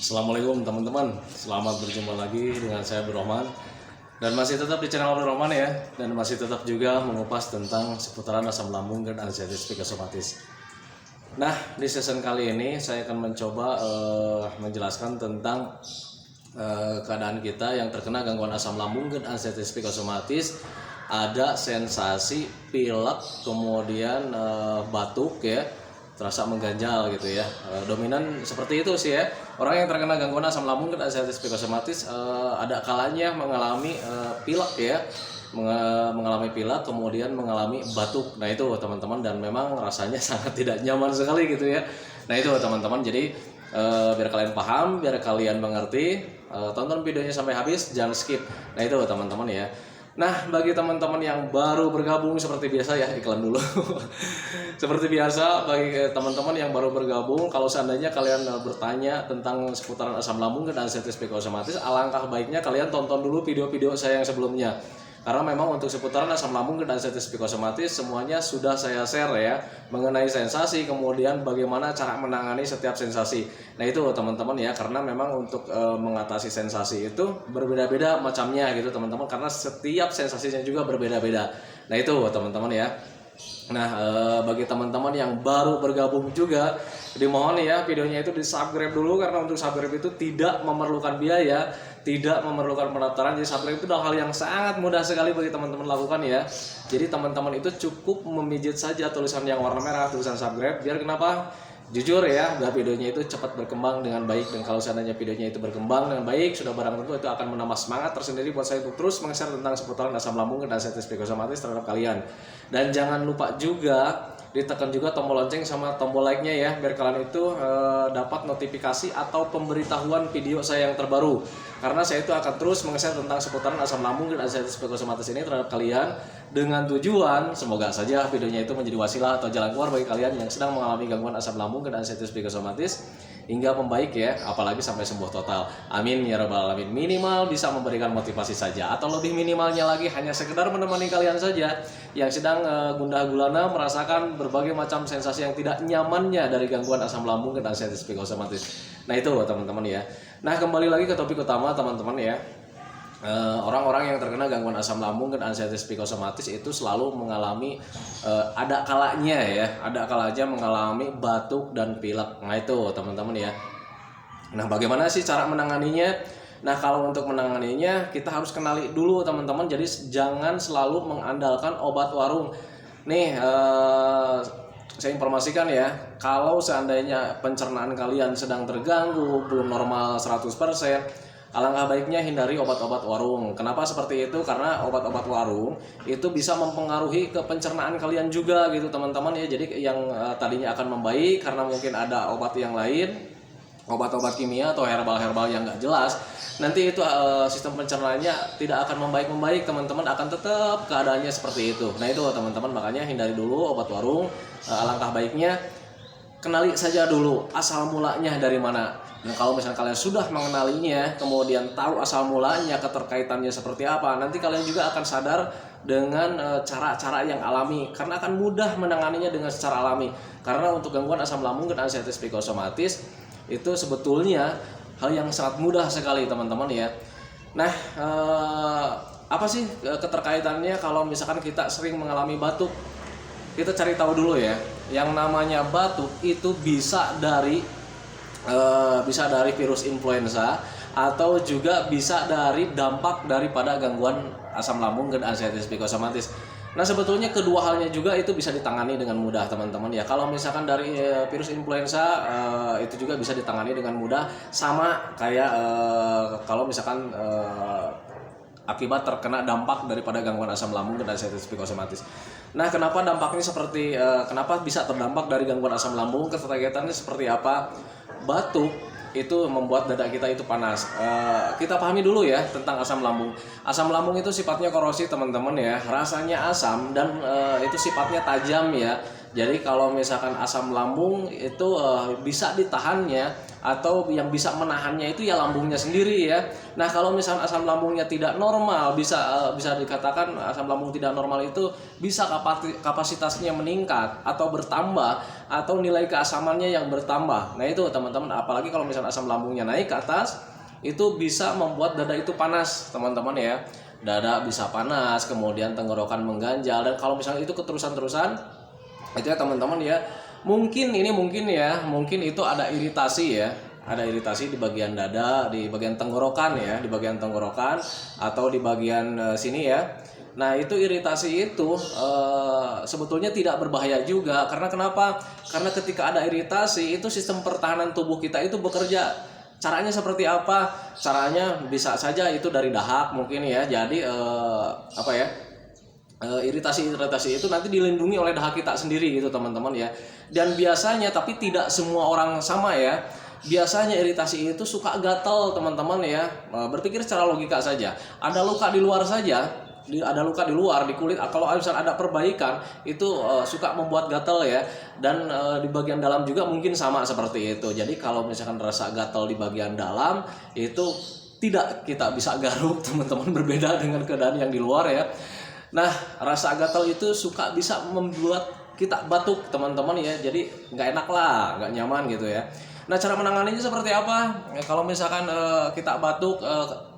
Assalamualaikum teman-teman, selamat berjumpa lagi dengan saya Abdurrahman. Dan masih tetap di channel Abdurrahman ya. Dan masih tetap juga mengupas tentang seputaran asam lambung dan anxiety psychosomatis. Nah, di season kali ini saya akan mencoba menjelaskan tentang keadaan kita yang terkena gangguan asam lambung dan anxiety psychosomatis. Ada sensasi pilek, kemudian batuk ya, terasa mengganjal gitu ya. Dominan seperti itu sih ya. Orang yang terkena gangguan asam lambung dan anxiety psychosomatis ada kalanya mengalami pilek ya. Mengalami pilek, kemudian mengalami batuk. Nah itu teman-teman, dan memang rasanya sangat tidak nyaman sekali gitu ya. Nah itu teman-teman, jadi biar kalian paham, biar kalian mengerti, tonton videonya sampai habis, jangan skip. Nah itu teman-teman ya. Nah, bagi teman-teman yang baru bergabung, seperti biasa ya, iklan dulu. Seperti biasa, bagi teman-teman yang baru bergabung, kalau seandainya kalian bertanya tentang seputaran asam lambung dan anxiety psychosomatis, alangkah baiknya kalian tonton dulu video-video saya yang sebelumnya. Karena memang untuk seputaran asam lambung dan anxiety psychosomatis semuanya sudah saya share ya, mengenai sensasi, kemudian bagaimana cara menangani setiap sensasi. Nah itu teman-teman ya, karena memang untuk mengatasi sensasi itu berbeda-beda macamnya gitu teman-teman, karena setiap sensasinya juga berbeda-beda. Nah itu teman-teman ya. Nah bagi teman-teman yang baru bergabung juga, dimohon ya videonya itu di subscribe dulu, karena untuk subscribe itu tidak memerlukan biaya, tidak memerlukan pendaftaran. Jadi subscribe itu adalah hal yang sangat mudah sekali bagi teman-teman lakukan ya. Jadi teman-teman itu cukup memijit saja tulisan yang warna merah, tulisan subscribe, biar kenapa? Jujur ya, biar videonya itu cepat berkembang dengan baik. Dan kalau seandainya videonya itu berkembang dengan baik, sudah barang tentu itu akan menambah semangat tersendiri buat saya untuk terus meng-share tentang seputaran asam lambung dan anxiety psychosomatis terhadap kalian. Dan jangan lupa juga ditekan juga tombol lonceng sama tombol like-nya ya, biar kalian itu dapat notifikasi atau pemberitahuan video saya yang terbaru. Karena saya itu akan terus meng-share tentang seputaran asam lambung dan anxiety psychosomatis ini terhadap kalian, dengan tujuan semoga saja videonya itu menjadi wasilah atau jalan keluar bagi kalian yang sedang mengalami gangguan asam lambung dan anxiety psychosomatis hingga membaik ya, apalagi sampai sembuh total. Amin ya rabbal alamin. Minimal bisa memberikan motivasi saja, atau lebih minimalnya lagi hanya sekedar menemani kalian saja yang sedang gundah gulana merasakan berbagai macam sensasi yang tidak nyamannya dari gangguan asam lambung dan anxiety psychosomatis. Nah itu teman-teman ya. Nah kembali lagi ke topik utama teman-teman ya. Orang-orang yang terkena gangguan asam lambung dan anxiety psychosomatis itu selalu mengalami ada kalanya mengalami batuk dan pilek. Nah itu teman-teman ya. Nah bagaimana sih cara menanganinya? Nah kalau untuk menanganinya kita harus kenali dulu teman-teman. Jadi jangan selalu mengandalkan obat warung. Nih saya informasikan ya, kalau seandainya pencernaan kalian sedang terganggu, belum normal 100%, alangkah baiknya hindari obat-obat warung. Kenapa seperti itu? Karena obat-obat warung itu bisa mempengaruhi ke pencernaan kalian juga gitu teman-teman ya. Jadi yang tadinya akan membaik karena mungkin ada obat yang lain, obat-obat kimia atau herbal-herbal yang nggak jelas, nanti itu sistem pencernaannya tidak akan membaik teman-teman, akan tetap keadaannya seperti itu. Nah itu teman-teman, makanya hindari dulu obat warung. Alangkah baiknya kenali saja dulu asal mulanya dari mana. Nah, kalau misalnya kalian sudah mengenalinya, kemudian tahu asal mulanya, keterkaitannya seperti apa, nanti kalian juga akan sadar dengan cara-cara yang alami, karena akan mudah menanganinya dengan secara alami. Karena untuk gangguan asam lambung dan anxiety psychosomatis itu sebetulnya hal yang sangat mudah sekali teman-teman ya. Nah apa sih keterkaitannya kalau misalkan kita sering mengalami batuk? Kita cari tahu dulu ya. Yang namanya batuk itu bisa dari virus influenza, atau juga bisa dari dampak daripada gangguan asam lambung dan anxiety psychosomatis. Nah sebetulnya kedua halnya juga itu bisa ditangani dengan mudah teman-teman ya. Kalau misalkan dari virus influenza itu juga bisa ditangani dengan mudah, sama kayak kalau misalkan akibat terkena dampak daripada gangguan asam lambung dan anxiety psychosomatis. Nah kenapa dampaknya seperti kenapa bisa terdampak dari gangguan asam lambung, keterkaitannya seperti apa? Batuk itu membuat dada kita itu panas. Kita pahami dulu ya tentang asam lambung. Asam lambung itu sifatnya korosif teman-teman ya, rasanya asam dan itu sifatnya tajam ya. Jadi kalau misalkan asam lambung itu bisa ditahannya atau yang bisa menahannya itu ya lambungnya sendiri ya. Nah kalau misalkan asam lambungnya tidak normal, bisa dikatakan asam lambung tidak normal itu bisa kapasitasnya meningkat atau bertambah atau nilai keasamannya yang bertambah. Nah itu teman-teman, apalagi kalau misalkan asam lambungnya naik ke atas, itu bisa membuat dada itu panas teman-teman ya. Dada bisa panas, kemudian tenggorokan mengganjal, dan kalau misalnya itu keterusan-terusan itu ya teman-teman ya, mungkin itu ada iritasi ya, ada iritasi di bagian dada, di bagian tenggorokan ya, di bagian tenggorokan atau di bagian sini ya. Nah itu iritasi itu sebetulnya tidak berbahaya juga, karena kenapa? Karena ketika ada iritasi itu sistem pertahanan tubuh kita itu bekerja. Caranya seperti apa? Caranya bisa saja itu dari dahak mungkin ya. Jadi iritasi itu nanti dilindungi oleh dahak kita sendiri gitu teman-teman ya. Dan biasanya, tapi tidak semua orang sama ya, biasanya iritasi itu suka gatal teman-teman ya. Berpikir secara logika saja, ada luka di luar saja, ada luka di luar di kulit, kalau misalnya ada perbaikan itu suka membuat gatal ya. Dan di bagian dalam juga mungkin sama seperti itu. Jadi kalau misalkan rasa gatal di bagian dalam itu tidak kita bisa garuk teman-teman, berbeda dengan keadaan yang di luar ya. Nah rasa gatal itu suka bisa membuat kita batuk teman-teman ya, jadi nggak enak lah, nggak nyaman gitu ya. Nah cara menanganinya seperti apa? Kalau misalkan kita batuk,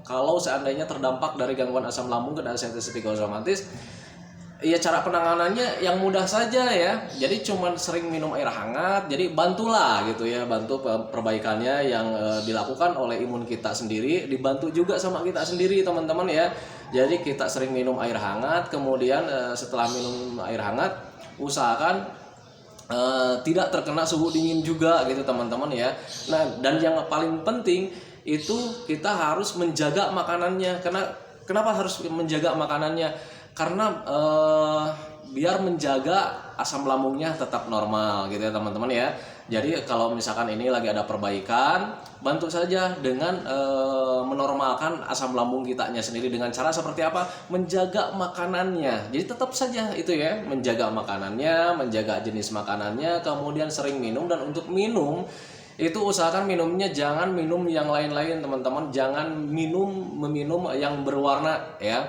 kalau seandainya terdampak dari gangguan asam lambung dan sinusitis psikosomatis, ya cara penanganannya yang mudah saja ya. Jadi cuman sering minum air hangat, jadi bantulah gitu ya, bantu perbaikannya yang dilakukan oleh imun kita sendiri, dibantu juga sama kita sendiri teman-teman ya. Jadi kita sering minum air hangat, kemudian setelah minum air hangat usahakan tidak terkena suhu dingin juga gitu teman-teman ya. Nah dan yang paling penting itu kita harus menjaga makanannya. Kenapa harus menjaga makanannya? Karena biar menjaga asam lambungnya tetap normal gitu ya teman-teman ya. Jadi kalau misalkan ini lagi ada perbaikan, bantu saja dengan menormalkan asam lambung kitanya sendiri dengan cara seperti apa? Menjaga makanannya. Jadi tetap saja itu ya, menjaga makanannya, menjaga jenis makanannya, kemudian sering minum. Dan untuk minum itu usahakan minumnya jangan minum yang lain-lain teman-teman, jangan meminum yang berwarna ya.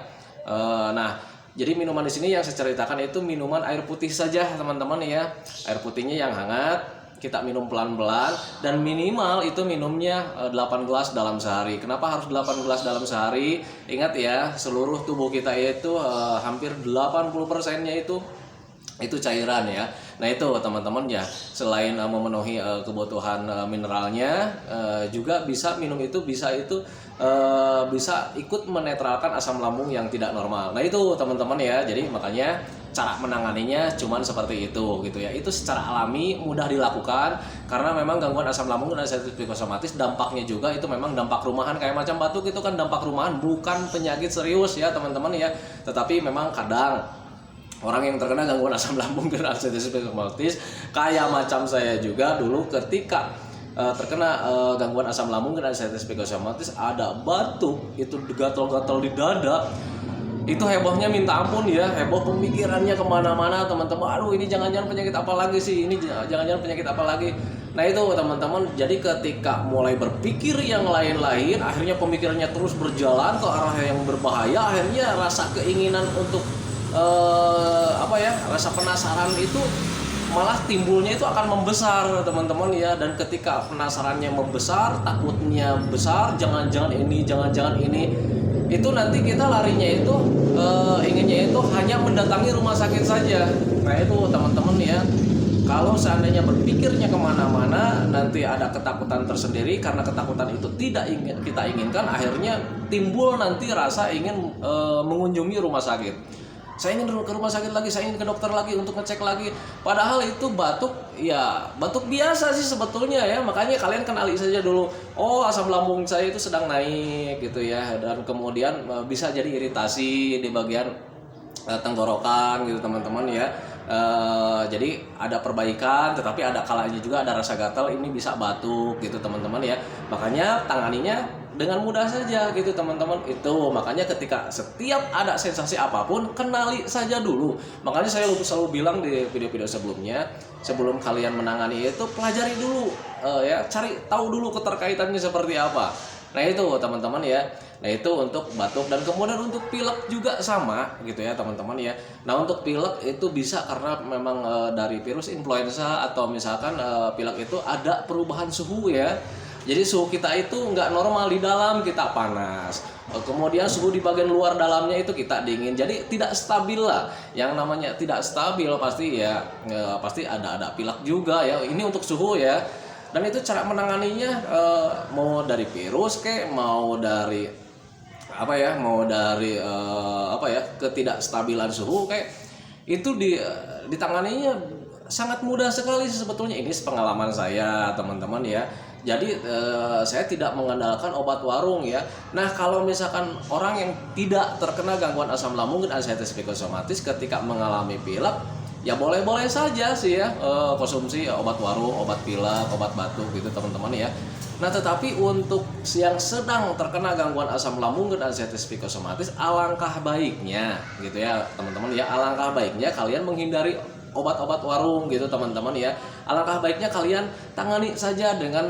Nah jadi minuman di sini yang saya ceritakan itu minuman air putih saja teman-teman ya. Air putihnya yang hangat, kita minum pelan-pelan, dan minimal itu minumnya 8 gelas dalam sehari. Kenapa harus 8 gelas dalam sehari? Ingat ya, seluruh tubuh kita itu hampir 80%-nya itu cairan ya. Nah itu teman-teman ya, selain memenuhi kebutuhan mineralnya, juga bisa minum itu bisa ikut menetralkan asam lambung yang tidak normal. Nah itu teman-teman ya, jadi makanya cara menanganinya cuman seperti itu gitu ya. Itu secara alami mudah dilakukan, karena memang gangguan asam lambung dan sinusitis psikosomatis dampaknya juga itu memang dampak rumahan, kayak macam batuk itu kan dampak rumahan, bukan penyakit serius ya teman-teman ya. Tetapi memang kadang orang yang terkena gangguan asam lambung dan sinusitis psikosomatis kayak macam saya juga dulu, ketika terkena gangguan asam lambung dan sinusitis psikosomatis, ada batuk, itu gatal-gatal di dada, itu hebohnya minta ampun ya, heboh pemikirannya kemana-mana teman-teman. Aduh ini jangan-jangan penyakit apa lagi sih, ini jangan-jangan penyakit apa lagi. Nah itu teman-teman, jadi ketika mulai berpikir yang lain-lain, akhirnya pemikirannya terus berjalan ke arah yang berbahaya, akhirnya rasa keinginan untuk rasa penasaran itu malah timbulnya itu akan membesar teman-teman ya. Dan ketika penasarannya membesar, takutnya besar, jangan-jangan ini, itu nanti kita larinya itu inginnya itu hanya mendatangi rumah sakit saja. Nah itu teman-teman ya, kalau seandainya berpikirnya kemana-mana, nanti ada ketakutan tersendiri, karena ketakutan itu tidak kita inginkan, akhirnya timbul nanti rasa ingin mengunjungi rumah sakit. Saya ingin ke rumah sakit lagi, saya ingin ke dokter lagi untuk ngecek lagi. Padahal itu batuk biasa sih sebetulnya ya. Makanya kalian kenali saja dulu, oh asam lambung saya itu sedang naik gitu ya. Dan kemudian bisa jadi iritasi di bagian tenggorokan gitu teman-teman ya. Jadi ada perbaikan, tetapi ada kalanya juga ada rasa gatal, ini bisa batuk gitu teman-teman ya. Makanya tanganinya dengan mudah saja gitu teman-teman. Itu makanya ketika setiap ada sensasi apapun, kenali saja dulu. Makanya saya selalu bilang di video-video sebelumnya, sebelum kalian menangani itu pelajari dulu ya, cari tahu dulu keterkaitannya seperti apa. Nah itu teman-teman ya. Nah itu untuk batuk, dan kemudian untuk pilek juga sama gitu ya teman-teman ya. Nah untuk pilek itu bisa karena memang dari virus influenza, atau misalkan pilek itu ada perubahan suhu ya. Jadi suhu kita itu nggak normal, di dalam kita panas, kemudian suhu di bagian luar dalamnya itu kita dingin. Jadi tidak stabil lah. Yang namanya tidak stabil pasti ya, pasti ada pilek juga ya. Ini untuk suhu ya. Dan itu cara menanganinya mau dari virus kayak mau dari ketidakstabilan suhu kayak itu ditanganinya sangat mudah sekali sebetulnya. Ini pengalaman saya teman-teman ya. Jadi saya tidak mengandalkan obat warung ya. Nah kalau misalkan orang yang tidak terkena gangguan asam lambung dan anxiety psikosomatis ketika mengalami pilek, ya boleh-boleh saja sih ya konsumsi obat warung, obat pilek, obat batuk gitu teman-teman ya. Nah tetapi untuk yang sedang terkena gangguan asam lambung dan anxiety psikosomatis, alangkah baiknya gitu ya teman-teman ya, alangkah baiknya kalian menghindari obat-obat warung gitu teman-teman ya. Alangkah baiknya kalian tangani saja dengan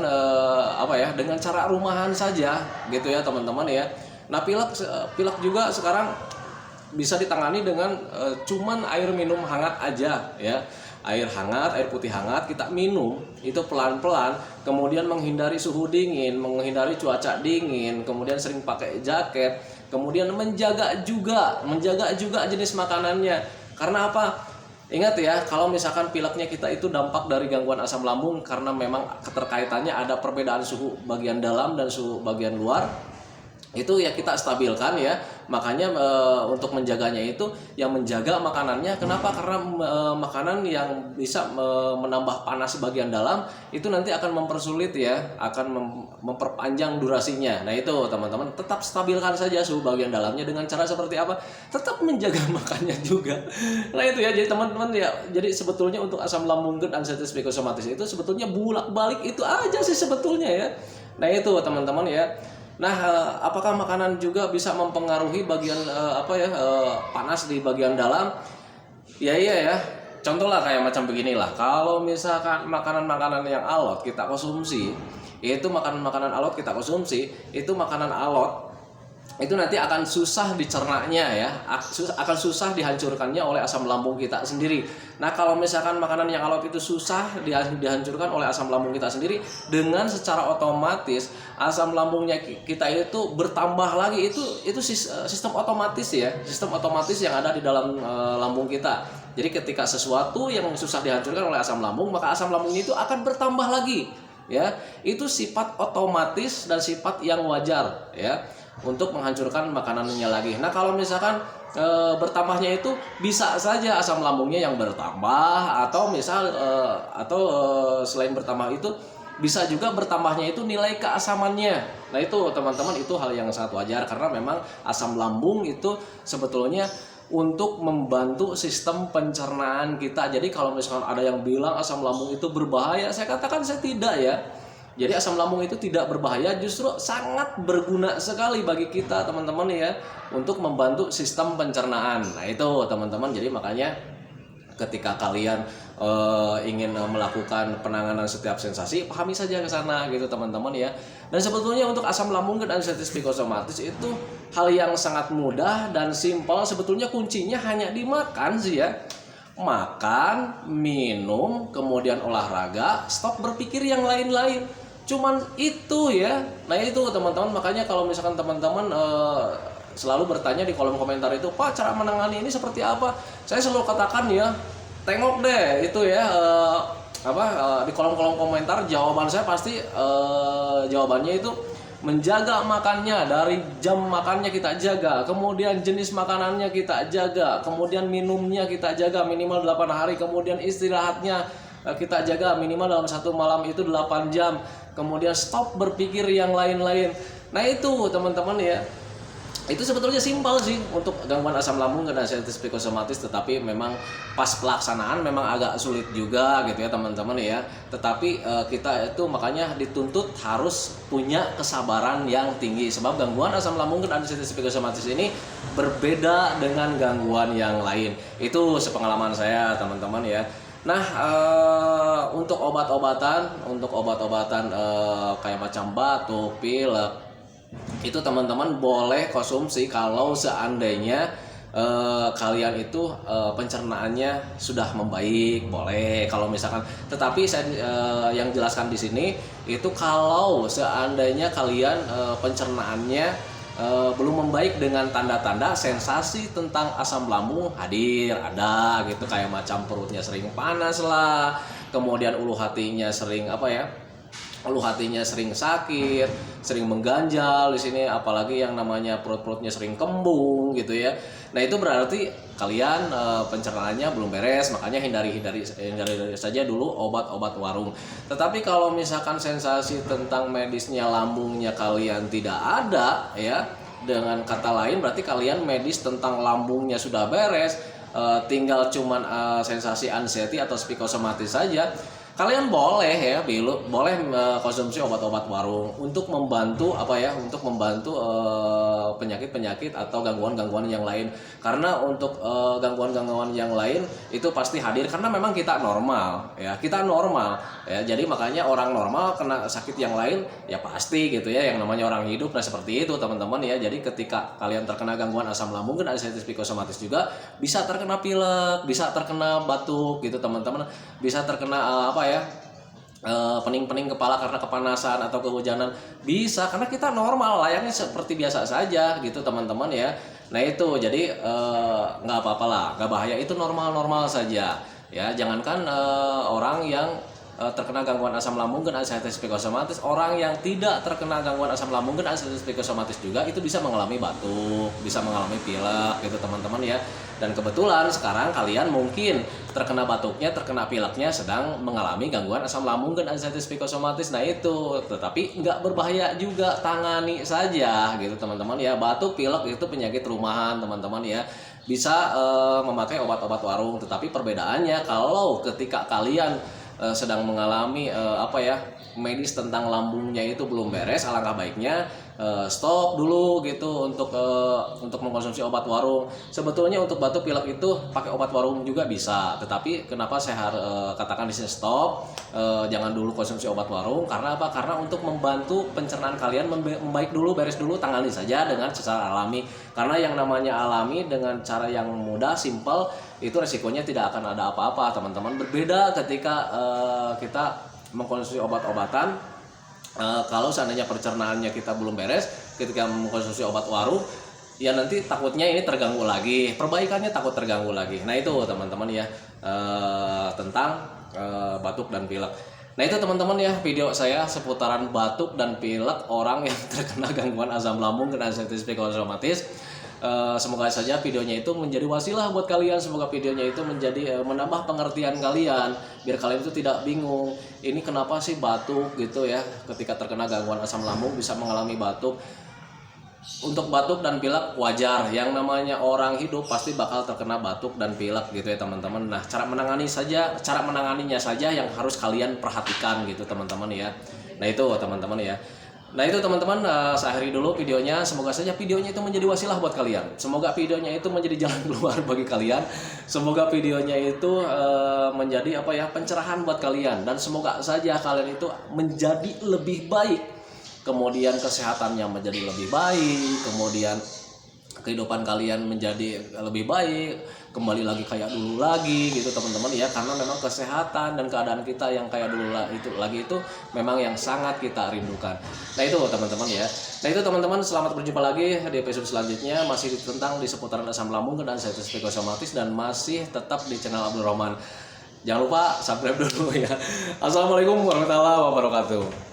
dengan cara rumahan saja gitu ya teman-teman ya. Nah pilek juga sekarang bisa ditangani dengan cuman air minum hangat aja ya. Air hangat, air putih hangat kita minum itu pelan-pelan, kemudian menghindari suhu dingin, menghindari cuaca dingin, kemudian sering pakai jaket, kemudian menjaga juga jenis makanannya. Karena apa? Ingat ya, kalau misalkan pileknya kita itu dampak dari gangguan asam lambung karena memang keterkaitannya ada perbedaan suhu bagian dalam dan suhu bagian luar, itu ya kita stabilkan ya. Makanya untuk menjaganya itu yang menjaga makanannya. Kenapa? Karena makanan yang bisa menambah panas bagian dalam itu nanti akan mempersulit ya, akan memperpanjang durasinya. Nah itu teman-teman, tetap stabilkan saja suhu bagian dalamnya dengan cara seperti apa? Tetap menjaga makannya juga. Nah itu ya, jadi teman-teman ya, jadi sebetulnya untuk asam lambung dan anxiety psikosomatis itu sebetulnya bolak-balik itu aja sih sebetulnya ya. Nah itu teman-teman ya. Nah, apakah makanan juga bisa mempengaruhi bagian panas di bagian dalam? Ya iya ya. Contoh lah kayak macam beginilah. Kalau misalkan makanan-makanan yang alot kita konsumsi, itu makanan-makanan alot kita konsumsi, itu makanan alot itu nanti akan susah dicernanya ya, akan susah dihancurkannya oleh asam lambung kita sendiri. Nah kalau misalkan makanan yang alot itu susah dihancurkan oleh asam lambung kita sendiri, dengan secara otomatis asam lambungnya kita itu bertambah lagi. Itu sistem otomatis ya, sistem otomatis yang ada di dalam lambung kita. Jadi ketika sesuatu yang susah dihancurkan oleh asam lambung, maka asam lambungnya itu akan bertambah lagi ya. Itu sifat otomatis dan sifat yang wajar ya, untuk menghancurkan makanannya lagi. Nah kalau misalkan bertambahnya itu bisa saja asam lambungnya yang bertambah, atau selain bertambah itu bisa juga bertambahnya itu nilai keasamannya. Nah itu teman-teman, itu hal yang sangat wajar karena memang asam lambung itu sebetulnya untuk membantu sistem pencernaan kita. Jadi kalau misalkan ada yang bilang asam lambung itu berbahaya, saya katakan saya tidak ya. Jadi asam lambung itu tidak berbahaya, justru sangat berguna sekali bagi kita teman-teman ya, untuk membantu sistem pencernaan. Nah itu teman-teman, jadi makanya ketika kalian ingin melakukan penanganan setiap sensasi, pahami saja ke sana gitu teman-teman ya. Dan sebetulnya untuk asam lambung dan anxiety psikosomatis itu hal yang sangat mudah dan simpel. Sebetulnya kuncinya hanya dimakan sih ya. Makan, minum, kemudian olahraga, stop berpikir yang lain-lain. Cuman itu ya. Nah itu teman-teman, makanya kalau misalkan teman-teman selalu bertanya di kolom komentar itu, Pak cara menangani ini seperti apa? Saya selalu katakan ya, tengok deh itu ya di kolom-kolom komentar, jawaban saya pasti jawabannya itu menjaga makannya, dari jam makannya kita jaga, kemudian jenis makanannya kita jaga, kemudian minumnya kita jaga minimal 8 hari, kemudian istirahatnya kita jaga minimal dalam satu malam itu 8 jam, kemudian stop berpikir yang lain-lain. Nah itu teman-teman ya, Itu sebetulnya simpel sih untuk gangguan asam lambung dan anxiety psikosomatis, tetapi memang pas pelaksanaan memang agak sulit juga gitu ya teman-teman ya. Tetapi kita itu makanya dituntut harus punya kesabaran yang tinggi, sebab gangguan asam lambung dan anxiety psikosomatis ini berbeda dengan gangguan yang lain. Itu sepengalaman saya teman-teman ya. Nah, untuk obat-obatan kayak macam batuk, pilek, itu teman-teman boleh konsumsi kalau seandainya kalian itu pencernaannya sudah membaik, boleh kalau misalkan. Tetapi saya yang jelaskan di sini itu kalau seandainya kalian pencernaannya belum membaik dengan tanda-tanda sensasi tentang asam lambung hadir, ada gitu, kayak macam perutnya sering panas lah, kemudian ulu hatinya sering sakit, sering mengganjal di sini, apalagi yang namanya perut-perutnya sering kembung gitu ya. Nah, itu berarti kalian pencernaannya belum beres, makanya hindari saja dulu obat-obat warung. Tetapi kalau misalkan sensasi tentang medisnya lambungnya kalian tidak ada ya, dengan kata lain berarti kalian medis tentang lambungnya sudah beres, tinggal cuman sensasi anxiety atau psikosomatis saja. Kalian boleh konsumsi obat-obat warung untuk membantu penyakit-penyakit atau gangguan-gangguan yang lain. Karena untuk gangguan-gangguan yang lain itu pasti hadir karena memang kita normal ya. Jadi makanya orang normal kena sakit yang lain ya pasti gitu ya, yang namanya orang hidup. Nah, seperti itu teman-teman ya. Jadi ketika kalian terkena gangguan asam lambung dan anxiety psikosomatis juga bisa terkena pilek, bisa terkena batuk gitu teman-teman, bisa terkena pening-pening kepala karena kepanasan atau kehujanan, bisa, karena kita normal, layaknya seperti biasa saja gitu teman-teman ya. Nah, itu jadi nggak apa-apa lah, nggak bahaya, itu normal-normal saja ya. Jangankan orang yang terkena gangguan asam lambung dan anxiety psikosomatis, orang yang tidak terkena gangguan asam lambung dan anxiety psikosomatis juga itu bisa mengalami batuk, bisa mengalami pilek gitu teman-teman ya. Dan kebetulan sekarang kalian mungkin terkena batuknya, terkena pileknya sedang mengalami gangguan asam lambung dan anxiety psikosomatis. Nah, itu tetapi nggak berbahaya juga, tangani saja gitu teman-teman ya. Batuk, pilek itu penyakit rumahan teman-teman ya, bisa memakai obat-obat warung. Tetapi perbedaannya kalau ketika kalian sedang mengalami medis tentang lambungnya itu belum beres, alangkah baiknya stop dulu gitu untuk mengkonsumsi obat warung. Sebetulnya untuk batuk pilek itu pakai obat warung juga bisa, tetapi kenapa saya katakan di sini stop, jangan dulu konsumsi obat warung, karena apa? Karena untuk membantu pencernaan kalian membaik dulu, beres dulu, tangani saja dengan secara alami. Karena yang namanya alami dengan cara yang mudah, simple, itu resikonya tidak akan ada apa-apa teman-teman. Berbeda ketika kita mengkonsumsi obat-obatan, kalau seandainya pencernaannya kita belum beres, ketika mengkonsumsi obat warung ya nanti takutnya ini terganggu lagi, perbaikannya takut terganggu lagi. Nah, itu teman-teman ya tentang batuk dan pilek. Nah, itu teman-teman ya video saya seputaran batuk dan pilek orang yang terkena gangguan asam lambung dan anxiety psikosomatis. Semoga saja videonya itu menjadi wasilah buat kalian. Semoga videonya itu menjadi menambah pengertian kalian, biar kalian itu tidak bingung ini kenapa sih batuk gitu ya. Ketika terkena gangguan asam lambung bisa mengalami batuk. Untuk batuk dan pilek wajar, yang namanya orang hidup pasti bakal terkena batuk dan pilek gitu ya teman-teman. Nah, cara menanganinya saja yang harus kalian perhatikan gitu teman-teman ya. Nah, itu teman-teman ya. Nah, itu teman-teman, saya akhiri dulu videonya. Semoga saja videonya itu menjadi wasilah buat kalian. Semoga videonya itu menjadi jalan keluar bagi kalian. Semoga videonya itu menjadi pencerahan buat kalian. Dan semoga saja kalian itu menjadi lebih baik. Kemudian kesehatannya menjadi lebih baik. Kemudian kehidupan kalian menjadi lebih baik, kembali lagi kayak dulu lagi gitu teman-teman ya. Karena memang kesehatan dan keadaan kita yang kayak dulu itu memang yang sangat kita rindukan. Nah, itu teman-teman ya. Nah, itu teman-teman, selamat berjumpa lagi di episode selanjutnya, masih tentang di seputaran asam lambung dan anxiety psikosomatis, dan masih tetap di channel Abdul Rahman. Jangan lupa subscribe dulu ya. Assalamualaikum warahmatullahi wabarakatuh.